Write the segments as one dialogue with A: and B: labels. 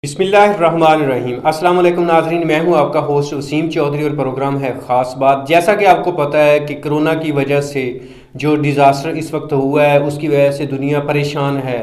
A: बिस्मिल्लाहिर्रहमानिर्रहीम। अस्सलाम वालेकुम नाज़रीन, मैं हूं आपका होस्ट वसीम चौधरी और प्रोग्राम है ख़ास बात। जैसा कि आपको पता है कि कोरोना की वजह से जो डिज़ास्टर इस वक्त हुआ है उसकी वजह से दुनिया परेशान है,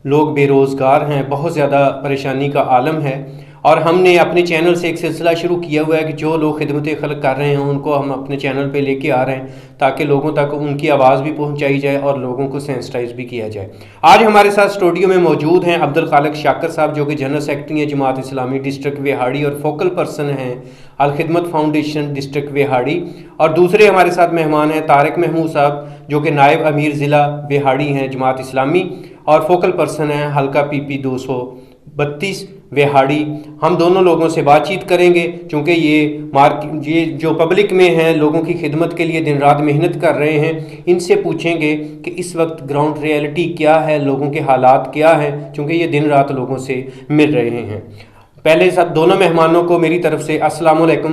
A: लोग बेरोज़गार हैं, बहुत ज़्यादा परेशानी का आलम है। और हमने अपने चैनल से एक सिलसिला शुरू किया हुआ है कि जो लोग खिदमत खल्क कर रहे हैं उनको हम अपने चैनल पे लेके आ रहे हैं ताकि लोगों तक उनकी आवाज़ भी पहुंचाई जाए और लोगों को सेंसिटाइज भी किया जाए। आज हमारे साथ स्टूडियो में मौजूद हैं अब्दुल खालिक शाकर साहब, जो कि जनरल सेक्रेटरी हैं जमात इस्लामी डिस्ट्रिक्ट वेहाड़ी और फोकल पर्सन हैं अल खिदमत फाउंडेशन डिस्ट्रिक्ट वेहाड़ी। और दूसरे हमारे साथ मेहमान हैं तारिक महमूद साहब, जो कि नायब अमीर ज़िला वेहाड़ी हैं जमात इस्लामी और फोकल पर्सन हैं हल्का PP 232 वेहाड़ी। हम दोनों लोगों से बातचीत करेंगे क्योंकि ये जो पब्लिक में हैं, लोगों की खिदमत के लिए दिन रात मेहनत कर रहे हैं। इनसे पूछेंगे कि इस वक्त ग्राउंड रियलिटी क्या है, लोगों के हालात क्या हैं, क्योंकि ये दिन रात लोगों से मिल रहे हैं। पहले सब दोनों मेहमानों को मेरी तरफ से अस्सलाम वालेकुम।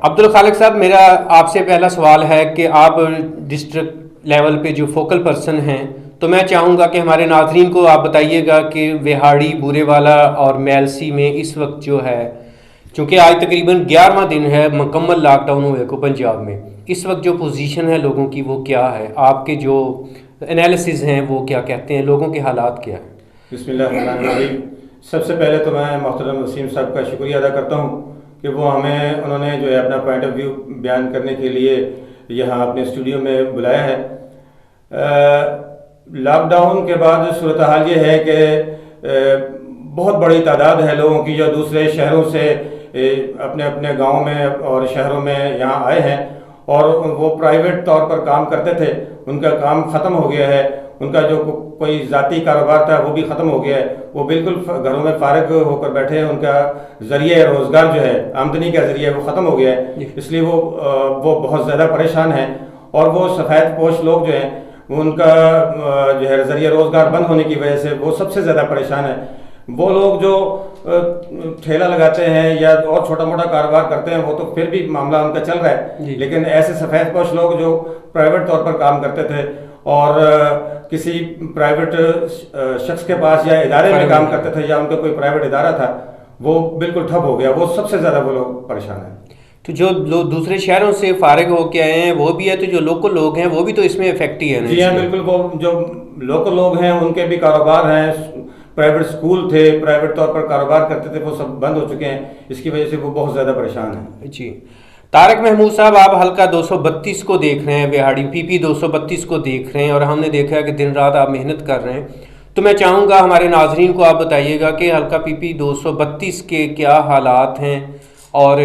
A: अब्दुल खालिक साहब, मेरा आपसे पहला सवाल है कि आप डिस्ट्रिक्ट लेवल पे जो फोकल पर्सन हैं, तो मैं चाहूँगा कि हमारे नाज़रीन को आप बताइएगा कि वेहाड़ी, बूरेवाला और मैलसी में इस वक्त जो है, चूँकि आज तकरीबन 11वां दिन है मुकम्मल लॉकडाउन हुए को पंजाब में, इस वक्त जो पोजीशन है लोगों की वो क्या है? आपके जो एनालिसिस हैं वो क्या कहते हैं, लोगों के हालात क्या हैं?
B: बिस्मिल्लाहिर्रहमानिर्रहीम। सबसे पहले तो मैं मोहतरम वसीम साहब का शुक्रिया अदा करता हूँ कि वो उन्होंने जो है अपना पॉइंट ऑफ व्यू बयान करने के लिए यहाँ अपने स्टूडियो में बुलाया है। लॉकडाउन के बाद सूरत हाल ये है कि बहुत बड़ी तादाद है लोगों की जो दूसरे शहरों से अपने अपने गांव में और शहरों में यहाँ आए हैं और वो प्राइवेट तौर पर काम करते थे, उनका काम ख़त्म हो गया है। उनका जो कोई ज़ाती कारोबार था वो भी ख़त्म हो गया है। वो बिल्कुल घरों में फारिग होकर बैठे हैं। उनका ज़रिए रोज़गार जो है, आमदनी का ज़रिया, वो ख़त्म हो गया है। इसलिए वो बहुत ज़्यादा परेशान हैं। और वो सफ़ेद पोश लोग जो हैं उनका जो है ज़रिए रोज़गार बंद होने की वजह से वो सबसे ज़्यादा परेशान है। वो लोग जो ठेला लगाते हैं या और छोटा मोटा कारोबार करते हैं वो तो फिर भी मामला उनका चल रहा है, लेकिन ऐसे सफ़ेद पोश लोग जो प्राइवेट तौर पर काम करते थे और किसी प्राइवेट शख्स के पास या इदारे में काम करते थे या उनका कोई प्राइवेट इदारा था, वो बिल्कुल ठप हो गया। वो सबसे ज़्यादा वो लोग परेशान हैं।
A: तो जो लोग दूसरे शहरों से फारिग होके आए हैं वो भी है, तो जो लोकल लोग हैं वो भी तो इसमें इफेक्ट ही है ना?
B: जी हाँ, बिल्कुल। वो जो लोकल लोग हैं उनके भी कारोबार हैं, प्राइवेट स्कूल थे, प्राइवेट तौर पर कारोबार करते थे, वो सब बंद हो चुके हैं। इसकी वजह से वो बहुत ज़्यादा परेशान हैं।
A: जी। तारिक महमूद साहब, आप हल्का 232 को देख रहे हैं, वेहाड़ी PP 232 को देख रहे हैं और हमने देखा है कि दिन रात आप मेहनत कर रहे हैं। तो मैं चाहूँगा हमारे नाजरीन को आप बताइएगा कि हल्का PP 232 के क्या हालात हैं और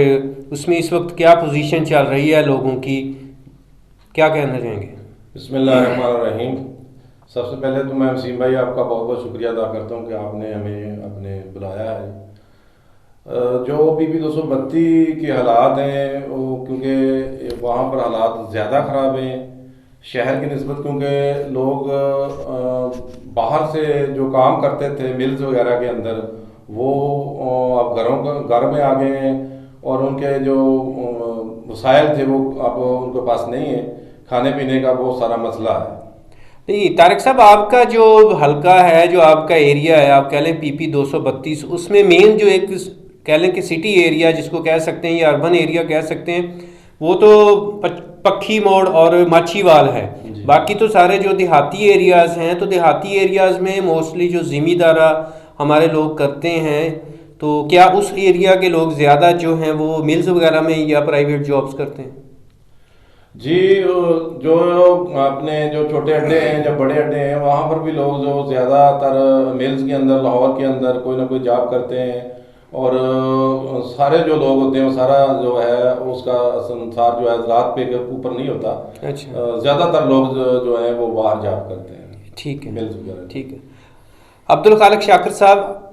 A: उसमें इस वक्त क्या पोजीशन चल रही है लोगों की, क्या कहना चाहेंगे?
C: बिस्मिल्लाहिर्रहमानिर्रहीम। सबसे पहले तो मैं वसीम भाई आपका बहुत बहुत शुक्रिया अदा करता हूँ कि आपने हमें अपने बुलाया है। जो PP 232 के हालात हैं वो, क्योंकि वहाँ पर हालात ज़्यादा ख़राब हैं शहर की निस्बत, क्योंकि लोग बाहर से जो काम करते थे मिल्स वगैरह के अंदर, वो अब घर में आ गए हैं और उनके जो वसाइल थे वो अब उनके पास नहीं है। खाने पीने का बहुत सारा मसला है।
A: नहीं तारिक साहब, आपका जो हल्का है, जो आपका एरिया है, आप कह लें PP 232, उसमें मेन जो एक कह लें कि सिटी एरिया जिसको कह सकते हैं या अर्बन एरिया कह सकते हैं, वो तो पक्खी मोड़ और माछीवाल है। बाकी तो सारे जो देहाती एरियाज़ हैं, तो देहाती एरियाज़ में मोस्टली जो ज़मींदारा हमारे लोग करते हैं, तो क्या उस एरिया के लोग ज़्यादा जो हैं वो मिल्स वगैरह में या प्राइवेट जॉब्स करते हैं?
C: जी, जो अपने जो छोटे अड्डे हैं या बड़े अड्डे हैं वहाँ पर भी लोग जो ज़्यादातर मिल्स के अंदर, लाहौर के अंदर कोई ना कोई जॉब करते हैं। और सारे जो लोग होते हैं वो सारा जो है उसका संसार जो है रात पे के ऊपर नहीं होता।
A: अच्छा।
C: ज़्यादातर लोग जो है वो बाहर जॉब करते हैं।
A: ठीक है,
C: मिल्स वगैरह।
A: ठीक है। अब्दुल खालिक शाकर साहब,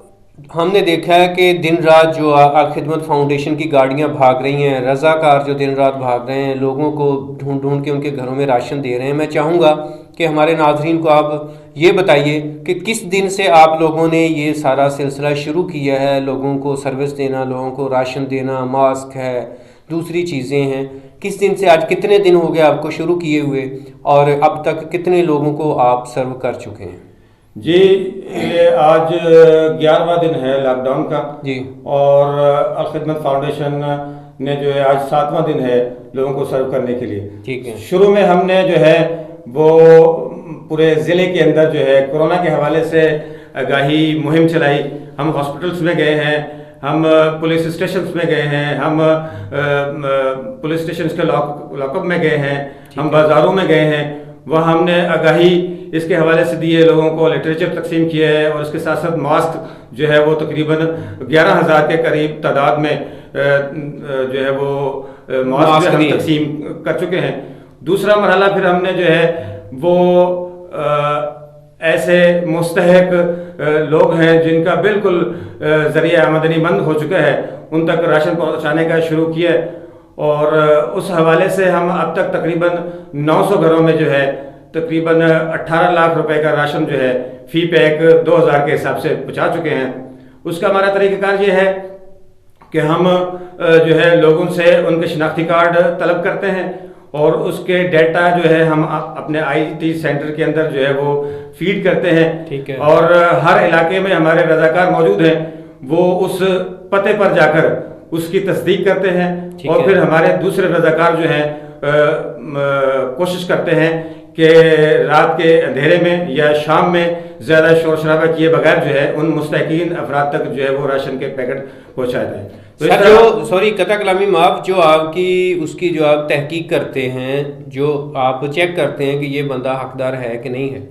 A: हमने देखा है कि दिन रात जो अल खिदमत फाउंडेशन की गाड़ियां भाग रही हैं, रज़ाकार जो दिन रात भाग रहे हैं, लोगों को ढूंढ ढूंढ के उनके घरों में राशन दे रहे हैं। मैं चाहूँगा कि हमारे नाजरीन को आप ये बताइए कि किस दिन से आप लोगों ने ये सारा सिलसिला शुरू किया है, लोगों को सर्विस देना, लोगों को राशन देना, मास्क है, दूसरी चीज़ें हैं, किस दिन से, आज कितने दिन हो गए आपको शुरू किए हुए और अब तक कितने लोगों को आप सर्व कर चुके हैं?
B: جی یہ آج 11واں دن ہے لاک ڈاؤن کا
A: جی،
B: اور الخدمت فاؤنڈیشن نے جو ہے آج 7واں دن ہے لوگوں کو سرو کرنے کے لیے.
A: ٹھیک ہے.
B: شروع میں ہم نے جو ہے وہ پورے ضلع کے اندر جو ہے کورونا کے حوالے سے آگاہی مہم چلائی. ہم ہاسپٹلس میں گئے ہیں, ہم پولیس اسٹیشنز میں گئے ہیں, ہم پولیس اسٹیشنز کے لاک اپ میں گئے ہیں, ہم بازاروں میں گئے ہیں. وہاں ہم نے آگاہی اس کے حوالے سے دیے, لوگوں کو لٹریچر تقسیم کیا ہے اور اس کے ساتھ ساتھ ماسک جو ہے وہ تقریباً 11,000 کے قریب تعداد میں جو ہے وہ ماسک ہم تقسیم کر چکے ہیں. دوسرا مرحلہ پھر ہم نے جو ہے وہ ایسے مستحق لوگ ہیں جن کا بالکل ذریعہ آمدنی بند ہو چکا ہے, ان تک راشن پہنچانے کا شروع کیا ہے. اور اس حوالے سے ہم اب تک تقریباً 900 گھروں میں جو ہے تقریباً 18 لاکھ روپے کا راشن جو ہے فی پیک 2,000 کے حساب سے پہنچا چکے ہیں. اس کا ہمارا طریقہ کار یہ ہے کہ ہم جو ہے لوگوں سے ان کے شناختی کارڈ طلب کرتے ہیں اور اس کے ڈیٹا جو ہے ہم اپنے IT سینٹر کے اندر جو ہے وہ فیڈ کرتے ہیں. اور ہر علاقے میں ہمارے رضاکار موجود ہیں, وہ اس پتے پر جا کر اس کی تصدیق کرتے ہیں اور پھر ہمارے دوسرے رضاکار جو ہیں کوشش کرتے ہیں کہ رات کے اندھیرے میں یا شام میں زیادہ شور شرابہ کیے بغیر جو ہے ان مستحقین افراد تک جو ہے وہ راشن کے پیکٹ پہنچائے جائیں.
A: سر جو سوری قطع کلامی معاف, جو آپ کی اس کی جو آپ تحقیق کرتے ہیں, جو آپ چیک کرتے ہیں کہ یہ بندہ حقدار ہے کہ نہیں ہے,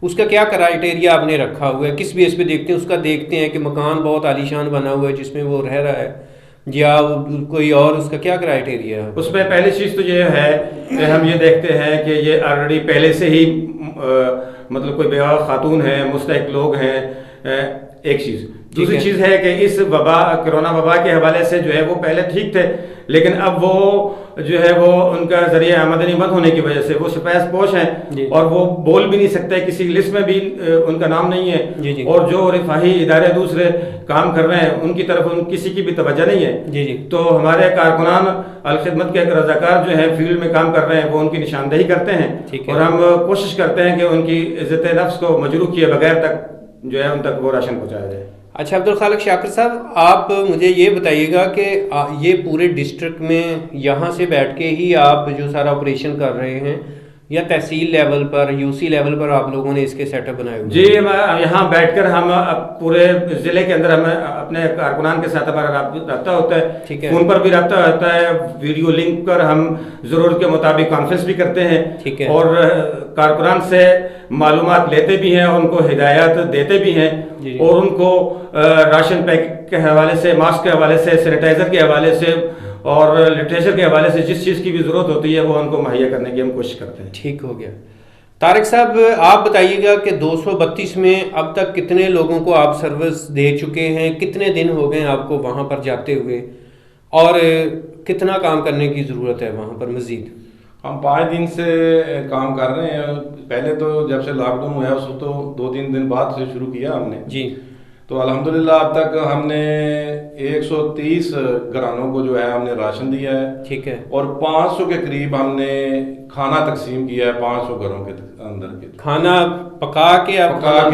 A: اس کا کیا کرائٹیریا آپ نے رکھا ہوا ہے, کس بیس پہ دیکھتے ہیں؟ اس کا دیکھتے ہیں کہ مکان بہت عالیشان بنا ہوا ہے جس میں وہ رہ رہا ہے, یا کوئی اور اس کا کیا کرائٹیریا ہے؟ اس
B: میں پہلی چیز تو یہ ہے کہ ہم یہ دیکھتے ہیں کہ یہ آلریڈی پہلے سے ہی مطلب کوئی بیوہ خاتون ہے, مستحق لوگ ہیں, ایک چیز. دوسری چیز ہے کہ اس کرونا وبا کے حوالے سے جو ہے وہ پہلے ٹھیک تھے, لیکن اب وہ جو ہے وہ ان کا ذریعہ آمدنی بند ہونے کی وجہ سے وہ سپیس پوش ہیں اور وہ بول بھی نہیں سکتے, کسی لسٹ میں بھی ان کا نام نہیں ہے, اور جو رفاہی ادارے دوسرے کام کر رہے ہیں ان کی طرف ان کسی کی بھی توجہ نہیں ہے. تو ہمارے کارکنان الخدمت کے رضاکار جو ہیں فیلڈ میں کام کر رہے ہیں, وہ ان کی نشاندہی کرتے ہیں اور ہم کوشش کرتے ہیں کہ ان کی عزت نفس کو مجروح کیے بغیر تک جو ہے ان تک وہ راشن پہنچایا جائے.
A: اچھا عبدالخالق شاکر صاحب, آپ مجھے یہ بتائیے گا کہ یہ پورے ڈسٹرکٹ میں یہاں سے بیٹھ کے ہی آپ جو سارا آپریشن کر رہے ہیں, یا تحصیل لیول پر, UC لیول پر آپ لوگوں نے اس کے سیٹ اپ بنائے ہوئے؟
B: جی, یہاں بیٹھ کر ہم پورے ضلع کے اندر ہمیں اپنے کارکنان کے ساتھ ہمارا رابطہ ہوتا ہے, فون پر بھی رابطہ ہوتا ہے, ویڈیو لنک پر ہم ضرورت کے مطابق کانفرنس بھی کرتے ہیں اور کارکنان سے معلومات لیتے بھی ہیں, ان کو ہدایات دیتے بھی ہیں اور ان کو راشن پیک کے حوالے سے, ماسک کے حوالے سے, سینیٹائزر کے حوالے سے اور لٹریچر کے حوالے سے جس چیز کی بھی ضرورت ہوتی ہے وہ ان کو مہیا کرنے کی ہم کوشش کرتے ہیں.
A: ٹھیک ہو گیا. طارق صاحب آپ بتائیے گا کہ 232 میں اب تک کتنے لوگوں کو آپ سروس دے چکے ہیں, کتنے دن ہو گئے آپ کو وہاں پر جاتے ہوئے, اور کتنا کام کرنے کی ضرورت ہے وہاں پر مزید؟
C: ہم 5 دن سے کام کر رہے ہیں. پہلے تو جب سے لاک ڈاؤن ہوا اس وقت تو 2-3 دن بعد سے شروع کیا ہم نے.
A: جی,
C: تو الحمدللہ اب تک ہم نے 130 گھرانوں کو جو ہے ہم نے راشن دیا ہے.
A: ٹھیک ہے.
C: اور 500 کے قریب ہم نے کھانا تقسیم کیا ہے 500 گھروں کے اندر کے.
A: کھانا پکا کے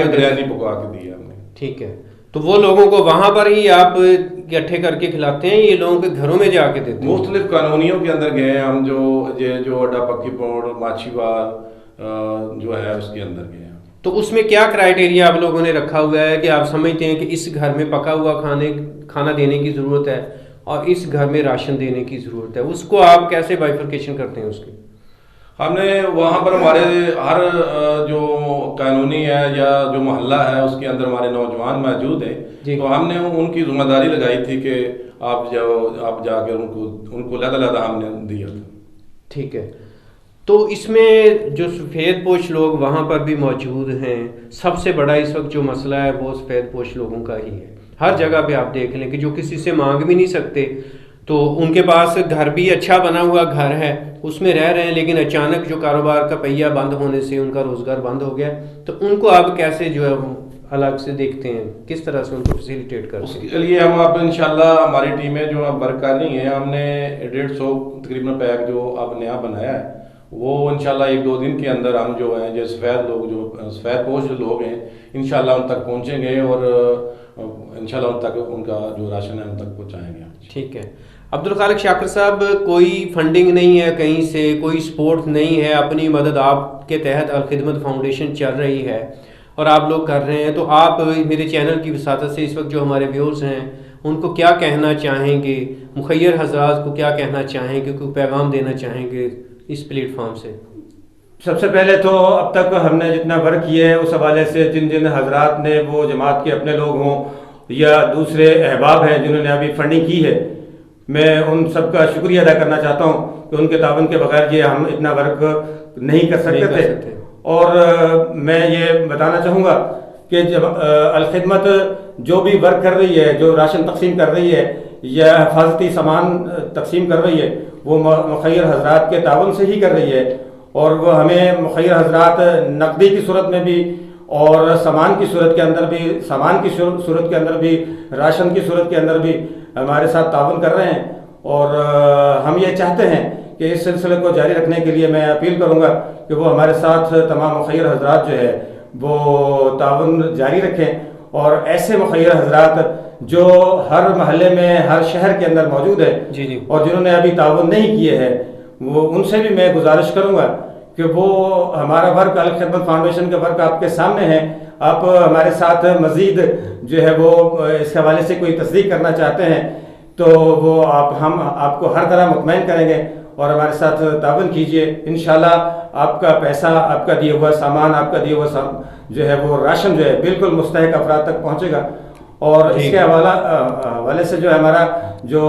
C: بریانی پکا کے دیا ہم نے.
A: ٹھیک ہے. تو وہ لوگوں کو وہاں پر ہی آپ اکٹھے کر کے کھلاتے ہیں, یہ لوگوں کے گھروں میں جا کے دیتے ہیں؟
C: مختلف کالونیوں کے اندر گئے ہیں ہم, جو اڈا پکی پوڑ, ماچھی وال جو ہے اس کے اندر گئے ہیں.
A: تو اس میں کیا کرائٹیریا آپ لوگوں نے رکھا ہوا ہے کہ آپ سمجھتے ہیں کہ اس گھر میں پکا ہوا کھانا دینے کی ضرورت ہے اور اس گھر میں راشن دینے کی ضرورت ہے, اس کو آپ کیسے بائیفرکیشن کرتے ہیں اس کی؟
C: ہم نے وہاں پر ہمارے ہر جو کالونی ہے یا جو محلہ ہے اس کے اندر ہمارے نوجوان موجود ہیں, تو ہم نے ان کی ذمہ داری لگائی تھی کہ آپ جا کے ان کو علیحدہ ہم نے دیا تھا.
A: ٹھیک ہے. تو اس میں جو سفید پوش لوگ وہاں پر بھی موجود ہیں, سب سے بڑا اس وقت جو مسئلہ ہے وہ سفید پوش لوگوں کا ہی ہے. ہر جگہ پہ آپ دیکھ لیں کہ جو کسی سے مانگ بھی نہیں سکتے, تو ان کے پاس گھر بھی اچھا بنا ہوا گھر ہے, اس میں رہ رہے ہیں, لیکن اچانک جو کاروبار کا پہیہ بند ہونے سے ان کا روزگار بند ہو گیا. تو ان کو آپ کیسے جو ہے الگ سے دیکھتے ہیں, کس طرح سے ان کو فیسیلیٹیٹ کرتے ہیں؟
C: اس کے لیے ہم اب انشاءاللہ ہماری ٹیمیں جو اب ورک کر رہی ہیں, ہم نے 150 تقریباً پیک جو اب نیا بنایا ہے वो इंशाल्लाह 1-2 दिन के अंदर हम जो हैं जो सफ़ेद पोश जो लोग हैं इंशाल्लाह उन तक पहुँचेंगे और इंशाल्लाह उन तक उनका जो राशन है उन तक पहुँचाएँगे।
A: ठीक है। अब्दुल खालिक शाकिर साहब, कोई फंडिंग नहीं है कहीं से, कोई सपोर्ट नहीं है, अपनी मदद आपके तहत अलखिदमत फाउंडेशन चल रही है और आप लोग कर रहे हैं, तो आप मेरे चैनल की वसातत से इस वक्त जो हमारे व्यूअर्स हैं उनको क्या कहना चाहेंगे, मुखय्यर हज़रात को क्या कहना चाहेंगे, कोई पैगाम देना चाहेंगे इस प्लेटफॉर्म से?
B: सबसे पहले तो अब तक हमने जितना वर्क किया है उस हवाले से जिन जिन हजरात ने वो जमात के अपने लोग हों या दूसरे अहबाब हैं जिन्होंने अभी फंडिंग की है, मैं उन सब का शुक्रिया अदा करना चाहता हूँ कि उनके तावन के बगैर ये हम इतना वर्क नहीं कर सकते थे। और मैं ये बताना चाहूँगा कि जब अलखिदमत जो भी वर्क कर रही है, जो राशन तकसीम कर रही है या हिफाजती सामान तकसीम कर रही है, वो मुखय्यर हजरात के तावन से ही कर रही है। और वो हमें मुखय्यर हजरात नकदी की सूरत में भी और सामान की सूरत के अंदर भी, सामान की सूरत के अंदर भी, राशन की सूरत के अंदर भी हमारे साथ तावन कर रहे हैं। और हम ये चाहते हैं कि इस सिलसिले को जारी रखने के लिए मैं अपील करूँगा कि वो हमारे साथ तमाम मुखय्यर हजरात जो है वो तावन जारी रखें। और ऐसे मुखय्यर हजरात जो हर महल्ले में, हर शहर के अंदर मौजूद है
A: जी।
B: और जिन्होंने अभी तावन नहीं किए हैं, वो उनसे भी मैं गुजारिश करूँगा कि वो हमारा वर्क, अलखिदमत फाउंडेशन का वर्क आपके सामने है। आप हमारे साथ मज़ीद जो है वो इस हवाले से कोई तस्दीक करना चाहते हैं तो वो हम आपको हर तरह मुतमईन करेंगे और हमारे साथ तावन कीजिए। इंशाल्लाह आपका पैसा, आपका दिया हुआ सामान, आपका दिया हुआ जो है वो राशन जो है बिल्कुल मुस्तहिक अफराद तक पहुँचेगा। और इसके हवाले से जो है हमारा जो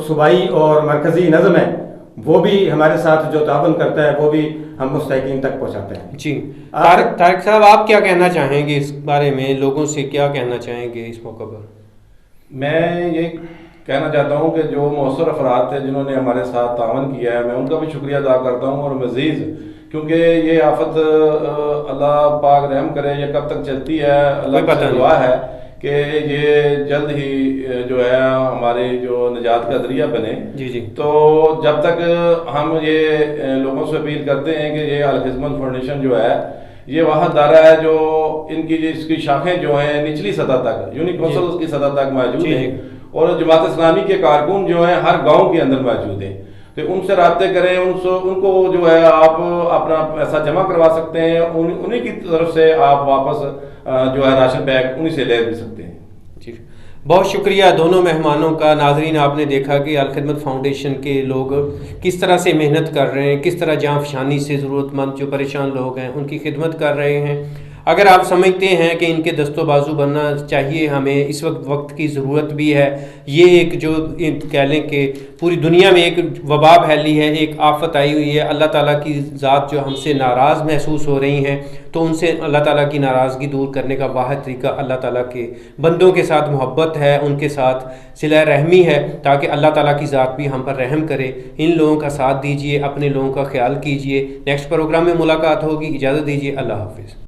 B: सूबाई और मरकज़ी नज़म है वो भी हमारे साथ जो तावन करता है वो भी हम मुस्तहिकीन तक पहुँचाते हैं।
A: जी। तारिक साहब, आप क्या कहना चाहेंगे इस बारे में, लोगों से क्या कहना चाहेंगे इस मौके पर?
C: मैं ये कहना चाहता हूँ कि जो मौसर अफराद थे जिन्होंने हमारे साथ तावन किया है, मैं उनका भी शुक्रिया अदा करता हूँ। और मज़ीद क्योंकि ये आफत अल्लाह पाक रहम करे, ये कब तक चलती है, अल्लाह से दुआ है कि ये जल्द ही जो है हमारी जो निजात का जरिया बने।
A: जी।
C: तो जब तक हम ये लोगों से अपील करते हैं कि ये अलखिदमत फाउंडेशन जो है ये वह दायरा है जो इनकी इसकी शाखें जो हैं निचली सतह तक, यूनिक कौंसिल की सतह तक मौजूद हैं और जमात इस्लामी के कारकुन जो हैं हर गांव के अंदर मौजूद हैं। तो उनसे राब्ते करें, उनको जो है आप अपना पैसा जमा करवा सकते हैं, उन्हीं की तरफ से आप वापस जो है राशन बैग उन्हीं से ले भी सकते हैं।
A: जी, बहुत शुक्रिया दोनों मेहमानों का। नाजरीन, आपने देखा कि अलखिदमत फाउंडेशन के लोग किस तरह से मेहनत कर रहे हैं, किस तरह जांफशानी से ज़रूरतमंद जो परेशान लोग हैं उनकी खिदमत कर रहे हैं। अगर आप समझते हैं कि इनके दस्तों बाजू बनना चाहिए, हमें इस वक्त की ज़रूरत भी है, ये एक जो कह लें कि पूरी दुनिया में एक वबा फैली है, एक आफत आई हुई है, अल्लाह ताला की ज़ात जो हमसे नाराज़ महसूस हो रही हैं, तो उनसे अल्लाह ताला की नाराज़गी दूर करने का वाहिद तरीका अल्लाह ताला के बंदों के साथ मोहब्बत है, उनके साथ सिला रहमी है, ताकि अल्लाह ताला की ज़ात भी हम पर रहम करे। इन लोगों का साथ दीजिए, अपने लोगों का ख्याल कीजिए। नेक्स्ट प्रोग्राम में मुलाकात होगी, इजाज़त दीजिए, अल्लाह हाफिज़।